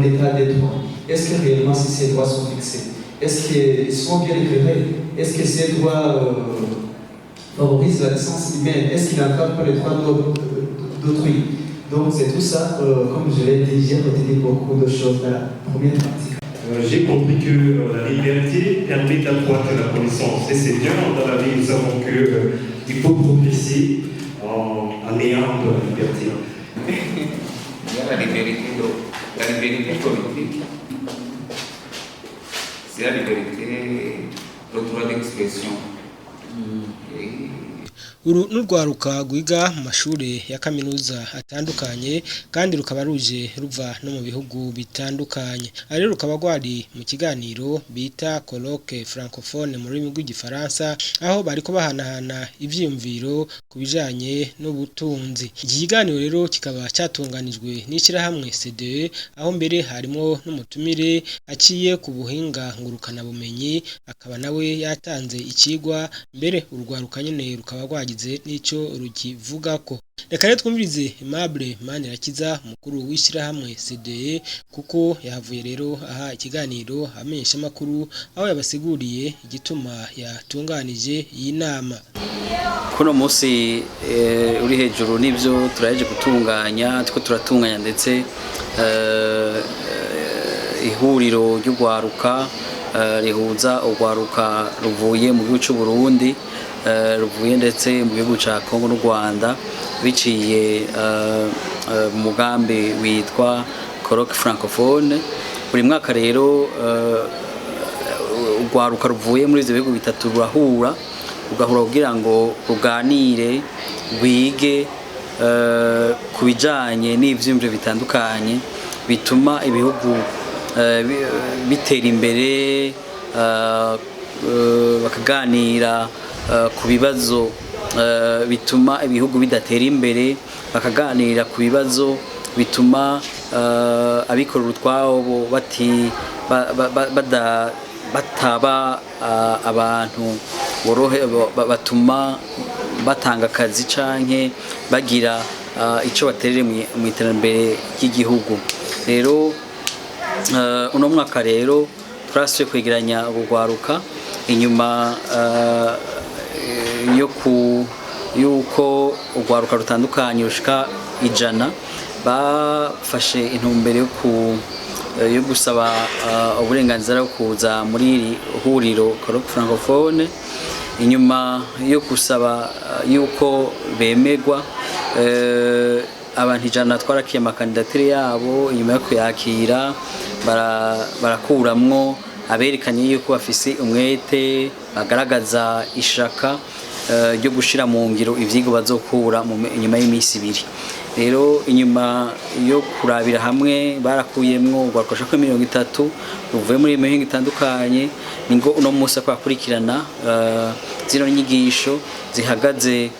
l'état des droits. Est-ce que réellement ces droits sont fixés? Est-ce qu'ils sont bien éclairés? Est-ce que ces droits favorisent la licence humaine? Est-ce qu'ils n'entravent pas les droits d'autrui? Donc c'est tout ça, comme je l'ai dit, j'ai retenu beaucoup de choses dans la première partie. J'ai compris que la liberté permet d'accroître la connaissance. Et c'est bien, dans la vie, nous savons qu'il faut progresser en ayant de la liberté. Il y a la liberté politique, c'est la liberté, le droit d'expression. uru n'urwaruka rwiga mu mashuri ya kaminuza atandukanye kandi rukaba ruje ruva no mu bihugu bitandukanye. Ari rukaba rwari mu kiganiro bita colloque francophone mu rurimi rw'igifaransa, aho bariko bahanahana ivyiyumviro ku bijanye n'ubutunzi. Iki kiganiro rero kikaba cyatunganijwe n'ishirahamwe CDE, aho mbere harimo n'umutumire aciye ku buhinga ngurukana bumenyi, akaba nawe yatanze ikigwa mbere urwaruka nyene rukaba rwagize n'icyo rukivugako. Reka rero twumvirize Aimable Manirakiza, mukuru w'ishirahamwe CDE, kuko yahavuye rero aha ikiganiro amenyesha makuru, aho yabasiguriye igituma yatunganije iyi nama. Kuno munsi uri hejuru nivyo turaje gutunganya, turatunganya ndetse ihuriro ry'ugwaruka rihuza ugwaruka ruvuye mu gihugu cy'u Burundi, ruvuye ndetse mu gihugu cya Kongo n'u Rwanda, biciye umugambi witwa colloque francophone. Buri mwaka rero ugwaruka ruvuye muri ivyo bihugu bitatu rurahura kugira ngo ruganire, rwige ku bijanye n'ivyiyumviro bitandukanye bituma ibihugu bitera imbere, bakaganira ku bibazo bituma ibihugu bidatera imbere, bakaganira ku bibazo bituma abikorera utwabo bataba abantu batuma batanga akazi canke bagira ico baterere mu iterambere ry'igihugu. Rero uno mwaka rero twasuye kwegeranya ubugwaruka inyuma yuko ugwaruka rutandukanye rushika 100 bafashe intumbero yo gusaba uburenganzira bwo kuza muri iri huriro colloque francophone, inyuma yo gusaba yuko bemerwa abantu 100 twarakiye amakandidatire yabo. Inyuma yo kuyakira barakuramwo aberekanye yuko bafise umwete, bagaragaza ishaka ryo gushira mu ngiro ivyigo bazokura inyuma y'imisi 2. Rero inyuma yo kurabira hamwe barakuyemwo ugwaruka ko 30 ruvuye muri imihingo itandukanye, ningo uno munsi kwakurikirana zino nyigisho zihagaze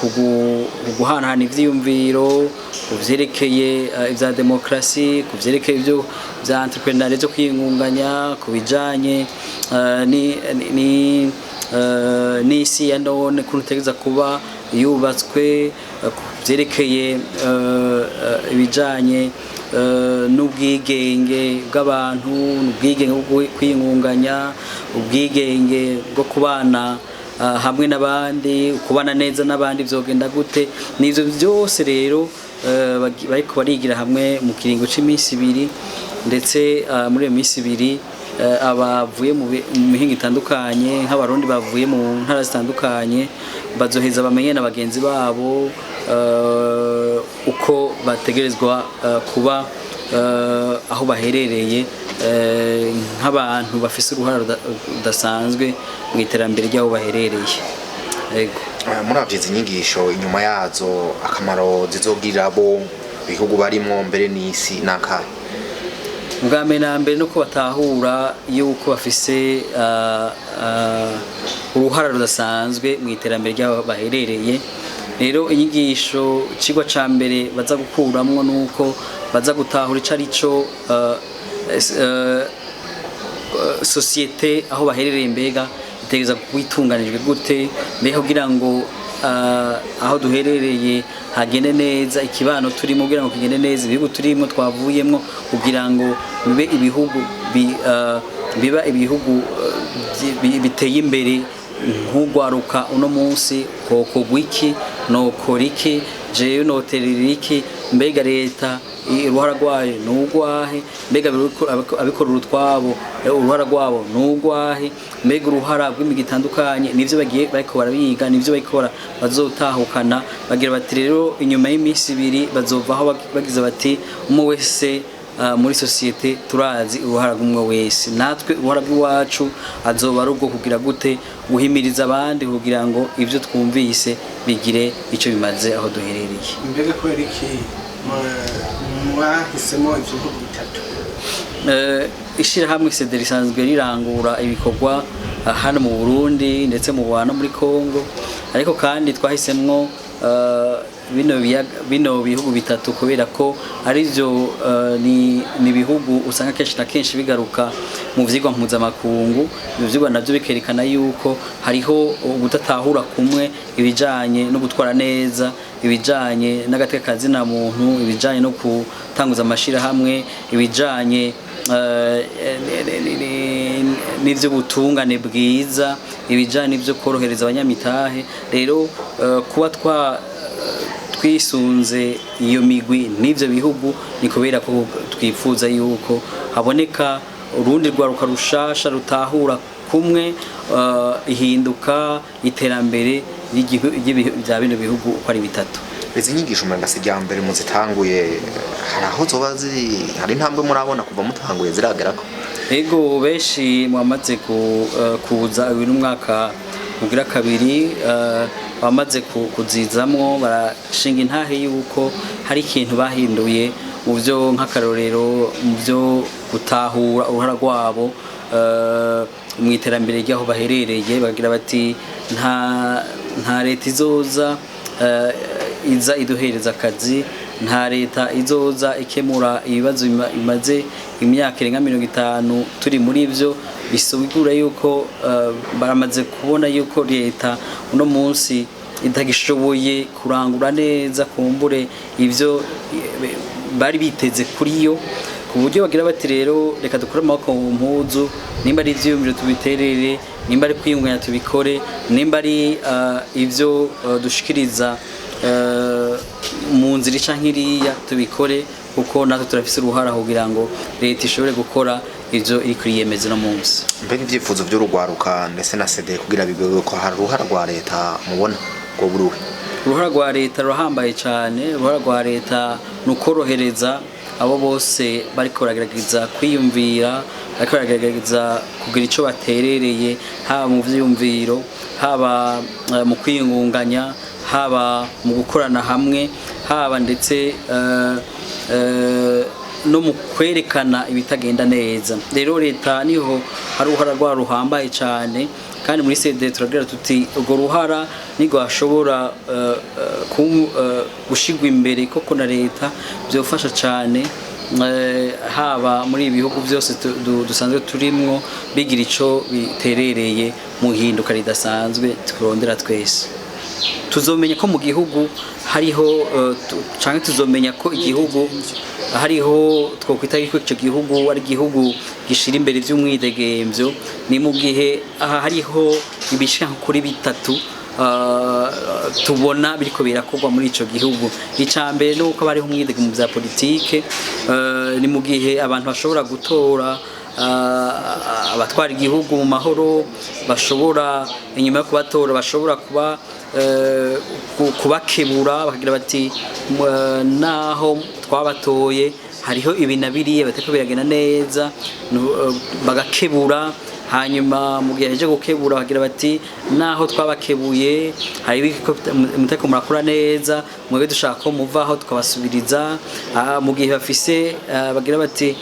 kuguhanahana ivyiyumviro, kuvyerekeye ivya demokrasi, kuvyerekeye ivyo vya entrepreneuria zo kwiyungunganya, kubijanye n'isi ya none kurutegeza kuba yubatswe, kuvyerekeye ibijanye n'ubwigenge bw'abantu, n'ubwigenge bwo kwiyungunganya, ubwigenge bwo kubana hamwe n'abandi, kubana neza n'abandi vyogenda gute. Nivyo byose rero bariko barigira hamwe mu kiringo c'imisi 2, ndetse muri iyo misi 2 abavuye mu mihingo itandukanye nk'abarundi bavuye mu ntara zitandukanye bazoheza bamenye na bagenzi babo uko bategerezwa kuba aho baherereye nk'abantu bafise uruhara rudasanzwe mu iterambere ry'aho baherereye. Muravye izi nyigisho inyuma yazo akamaro zizogirira bo bihugu barimo mbere n'isi n'akahe? Ubwa mbere nuko batahura yuko bafise uruhara rudasanzwe mu iterambere ry'aho baherereye. Rero inyigisho cigwa ca mbere baza gukuramwo nuko baza gutahura icarico societe aho baherereye mbega itegeza kwitunganijwe gute, mbega kugira ngo aho duherereye hagende neza, ikibano turimo kugira ngo kigende neza, ibihugu turimo twavuyemo kugira ngo bibe ibihugu biba ibihugu biteye imbere. Nk'ugwaruka uno munsi hokogwa iki, nokora iki, jewe noterera iki, mbega leta uruhara rwayo n'ugwahe, mbega abikora urutwabo uruhara rwabo n'ugwahe, mbega uruhara rw'imigi itandukanye nivyo bagiye bariko barabiga, nivyo bariko bazotahukana. Bagira bati rero inyuma y'iminsi 2 bazovaho bagize bati umwe wese muri societe turazi uruhara rw'umwe wese, natwe uruhara rw'iwacu azoba ari ubwo kugira gute guhimiriza abandi kugira ngo ivyo twumvise bigire ico bimaze aho duherereye. Mbega ko iki mwahisemo ibihugu bitatu? Ishirahamwe CDR risanzwe rirangura ibikorwa hano mu Burundi ndetse mu Rwanda muri Kongo, ariko kandi twahisemwo bino bihugu bitatu kubera ko arivyo ni bihugu usanga kenshi na kenshi bigaruka mu vyigwa mpuzamakungu. Ivyo vyigwa navyo bikerekana yuko hariho gutatahura kumwe ibijanye no gutwara neza, ibijanye n'agateka kazina muntu, ibijanye no kutanguza amashira hamwe, ibijanye n'ivyo butungane bwiza, ibijanye n'ivyo korohereza abanyamitahe. Rero kuba twisunze iyo migwi n'ivyo bihugu ni kubera ko twifuza yuko haboneka urundi rwaruka rushasha rutahura kumwe ihinduka iterambere rya bino bihugu uko ari bitatu. Izi nyigisho murangasi rya mbere muzitanguye haraho zoba hari intambwe murabona kuva mutanguye ziragerako? Ego benshi mwamaze kuza uyu mwaka mugira kabiri bamaze kuzizamwo barashinga intahe yuko hari ikintu bahinduye mu byo nk'akarorero mu byo gutahura uruhara rwabo mu iterambere ry'aho baherereye. Bagira bati nta leta izoza iza iduhereza akazi, nta leta izoza ikemura ibibazo bimaze imyaka irenga 50 turi muri ivyo. Bisobigura yuko baramaze kubona yuko leta uno munsi itagishoboye kurangura neza kumbure ivyo bari biteze kuri yo, ku buryo bagira bati rero reka dukore amaboko mu mpuzu, nimba ari ivyiyumviro tubiterere, nimba ari kwiyunganya tubikore, nimba ari ivyo dushikiriza mu nzira canke iriya tubikore, kuko natwe turafise uruhara kugira ngo leta ishobore gukora ivyo iri kwiyemeza no munsi. Mbega ivyifuzo vy'urugwaruka ndetse na CD kugira bigwe ko hari uruhara rwa leta mubona ngo buruhe? Uruhara rwa leta ruhambaye cyane. Uruhara rwa leta nukorohereza abo bose bariko baragerageza kwiyumvira, bariko baragerageza kugira ico baterereye, haba mu vyiyumviro, haba mu kwiyungunganya, haba mu gukorana hamwe, haba ndetse no mu kwerekana ibitagenda neza. Rero leta niho hari uruhara rwa ruhambaye cyane, kandi muri CD turagira tuti urwo ruhara nigo hashobora gushigwa imbere koko na leta byofasha cyane, haba muri ibihugu byose dusanzwe turimwo bigira ico biterereye mu hinduka ridasanzwe turondera twese. Tuzomenya ko mu gihugu hariho canke tuzomenya ko igihugu hariho twokwita ko ico gihugu ari igihugu gishira imbere vy'umwidegemvyo, ni mu gihe aha hariho ibishika kuri bitatu tubona biriko birakorwa muri ico gihugu. Icambere nuko bariho umwidegemvyo bya politike, ni mu gihe abantu bashobora gutora abatwara igihugu mu mahoro, bashobora inyuma yo kubatora bashobora kubakebura bakagira bati naho twabatoye hariho ibi na biriye bateko biragenda neza, bagakebura. Hanyuma mu gihe aje gukebura bagira bati naho twabakebuye hari umuteko murakora neza, mwebwe dushaka ko muvaho tukabasubiriza. Mu gihe bafise bagira bati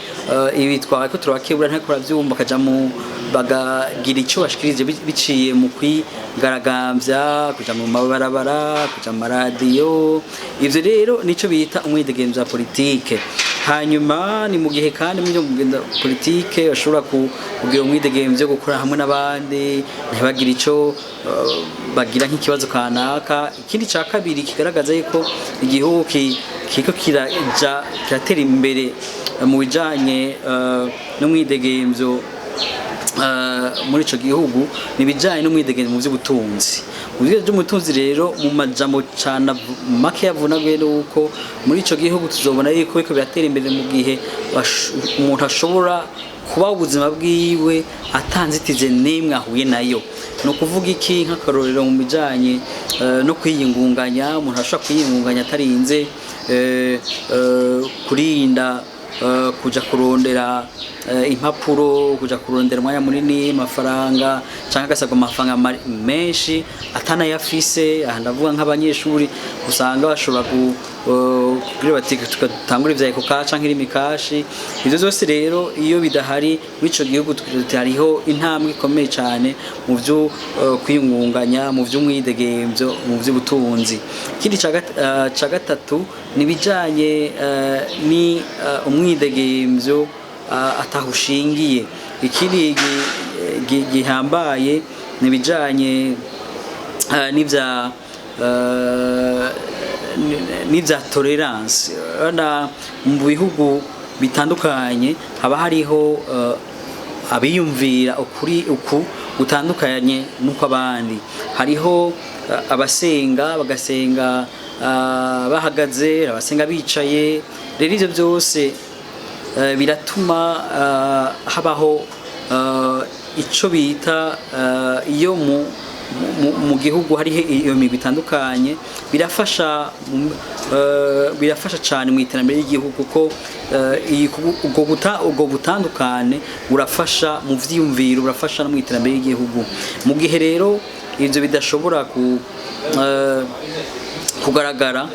ibi twako turabakebura ntako ravyumva kaja mu bagagira ico bashikirije biciye mu kwigaragambya, kuja mu mabarabara, kuja mu radio. Ivyo rero nico bita umwidegemvyo wa politike. Hanyuma ni mu gihe kandi mu mugenda politike bashobora kugira umwidegemvyo gukora hamwe n'abandi, ntibagira ico bagira nk'ikibazo kanaka. Ikindi ca kabiri kigaragaza yuko igihugu kiko kiratera imbere mu bijanye n'umwidegemvyo muri ico gihugu, nibijanye n'umwidegemvyo mu vy'ubutunzi. Mu by'ubutunzi rero mu majambo cyane make yavunaguye nuko muri ico gihugu tuzobona yuko biratera imbere mu gihe umuntu ashobora kuba ubuzima bwiwe atanzitize n'imwe ahuye nayo. No kuvuga iki nk'akarorero mu bijanye no kwiyingunganya, umuntu ashobora kwiyingunganya atarinze kurinda kuja kurondera impapuro, kuja kurondera umwanya munini, amafaranga cyangwa agasabwa amafaranga menshi atanayafise. Aha ndavuga nk'abanyeshuri usanga bashobora kugira bati tugatangura ivya ekoka canke imikashi. Ivyo byose rero iyo bidahari muri ico gihugu hariho intambwe ikomeye cyane mu byo kwiyungunganya, mu by'umwidegemvyo, mu by'ubutunzi. Ikindi ca gatatu nibijanye ni umwidegemvyo atahushingiye. Ikindi gihambaye nibijanye n'ivya tolerance. Mu bihugu bitandukanye haba hariho abiyumvira ukuri gutandukanye nuko abandi. Hariho abasenga bagasenga bahagaze, abasenga bicaye. Rero ivyo byose biratuma habaho ico bita iyo mu gihugu hari iyo migwi itandukanye, birafasha cyane mu iterambere ry'igihugu, kuko ubwo butandukane burafasha mu vyiyumviro, burafasha no mu iterambere ry'igihugu. Mu gihe rero ivyo bidashobora kugaragara,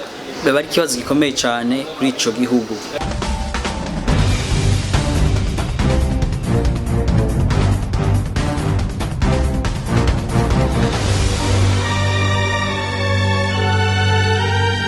biba ari ikibazo gikomeye cyane kuri ico gihugu.